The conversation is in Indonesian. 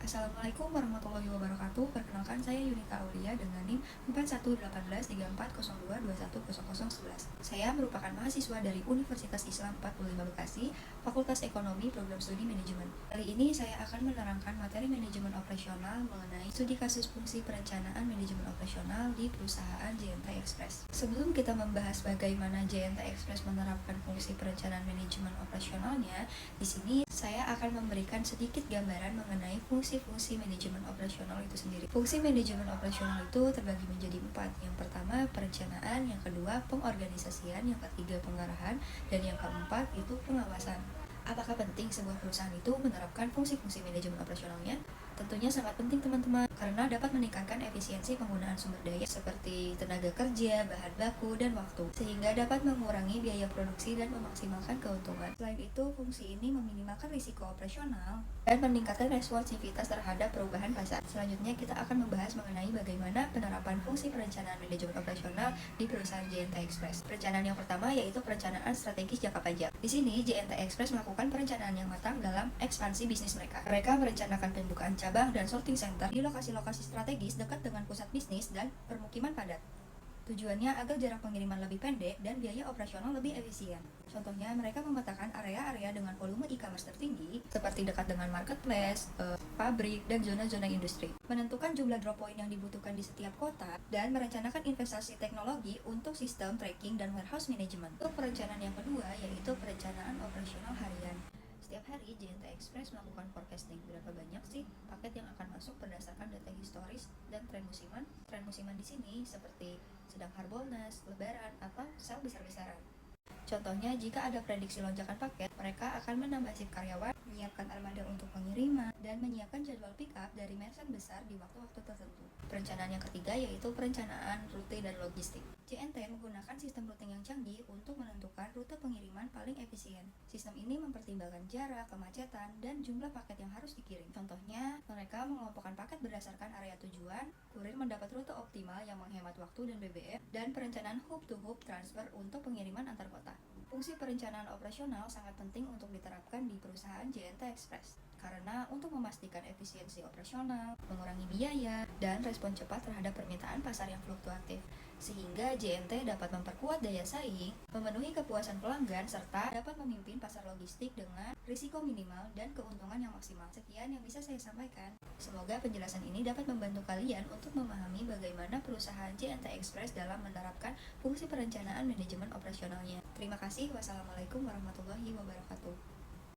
Assalamualaikum warahmatullahi wabarakatuh. Perkenalkan saya Yunita Aulia dengan NIM 41183402210011. Saya merupakan mahasiswa dari Universitas Islam 45 Bekasi, Fakultas Ekonomi Program Studi Manajemen. Kali ini saya akan menerangkan materi manajemen operasional mengenai studi kasus fungsi perencanaan manajemen operasional di perusahaan JNT Express. Sebelum kita membahas bagaimana JNT Express menerapkan fungsi perencanaan manajemen operasionalnya, di sini saya akan memberikan sedikit gambaran mengenai fungsi-fungsi manajemen operasional itu sendiri. Fungsi manajemen operasional itu terbagi menjadi 4. Yang pertama, perencanaan, yang kedua, pengorganisasian, yang ketiga, pengarahan, dan yang keempat, itu pengawasan. Apakah penting sebuah perusahaan itu menerapkan fungsi-fungsi manajemen operasionalnya? Tentunya sangat penting teman-teman, karena dapat meningkatkan efisiensi penggunaan sumber daya seperti tenaga kerja, bahan baku, dan waktu, sehingga dapat mengurangi biaya produksi dan memaksimalkan keuntungan. Selain itu, fungsi ini meminimalkan risiko operasional dan meningkatkan responsivitas terhadap perubahan pasar. Selanjutnya, kita akan membahas mengenai bagaimana penerapan fungsi perencanaan manajemen operasional di perusahaan JNT Express. Perencanaan yang pertama yaitu perencanaan strategis jangka panjang. Di sini, JNT Express melakukan perencanaan yang matang dalam ekspansi bisnis mereka. Mereka merencanakan pembukaan cabang dan sorting center di lokasi-lokasi strategis dekat dengan pusat bisnis dan permukiman padat. Tujuannya agar jarak pengiriman lebih pendek dan biaya operasional lebih efisien. Contohnya, mereka memetakan area-area dengan volume e-commerce tertinggi, seperti dekat dengan marketplace, pabrik, dan zona-zona industri. Menentukan jumlah drop point yang dibutuhkan di setiap kota, dan merencanakan investasi teknologi untuk sistem tracking dan warehouse management. Untuk perencanaan yang kedua, yaitu perencanaan operasional harian. Setiap hari, JNT Express melakukan forecasting berapa banyak sih paket yang akan masuk berdasarkan data historis dan tren musiman. Tren musiman di sini seperti sedang Harbolnas, Lebaran, atau sale besar-besaran. Contohnya, jika ada prediksi lonjakan paket, mereka akan menambah shift karyawan, menyiapkan armada untuk pengiriman, dan menyiapkan jadwal pick up dari merchant besar di waktu-waktu tertentu. Perencanaan yang ketiga yaitu perencanaan rute dan logistik. JNT menggunakan sistem routing yang canggih untuk menentukan rute pengiriman paling efisien. Sistem ini mempertimbangkan jarak, kemacetan, dan jumlah paket yang harus dikirim. Contohnya, mereka mengelompokkan paket berdasarkan area tujuan, kurir mendapat rute optimal yang menghemat waktu dan BBM, dan perencanaan hub-to-hub transfer untuk pengiriman antar kota. Fungsi perencanaan operasional sangat penting untuk diterapkan di perusahaan JNT Express, karena untuk memastikan efisiensi operasional, mengurangi biaya, dan respon cepat terhadap permintaan pasar yang fluktuatif, sehingga JNT dapat memperkuat daya saing, memenuhi kepuasan pelanggan, serta dapat memimpin pasar logistik dengan risiko minimal dan keuntungan yang maksimal. Sekian yang bisa saya sampaikan. Semoga penjelasan ini dapat membantu kalian untuk memahami bagaimana perusahaan JNT Express dalam menerapkan fungsi perencanaan manajemen operasionalnya. Terima kasih. Wassalamualaikum warahmatullahi wabarakatuh.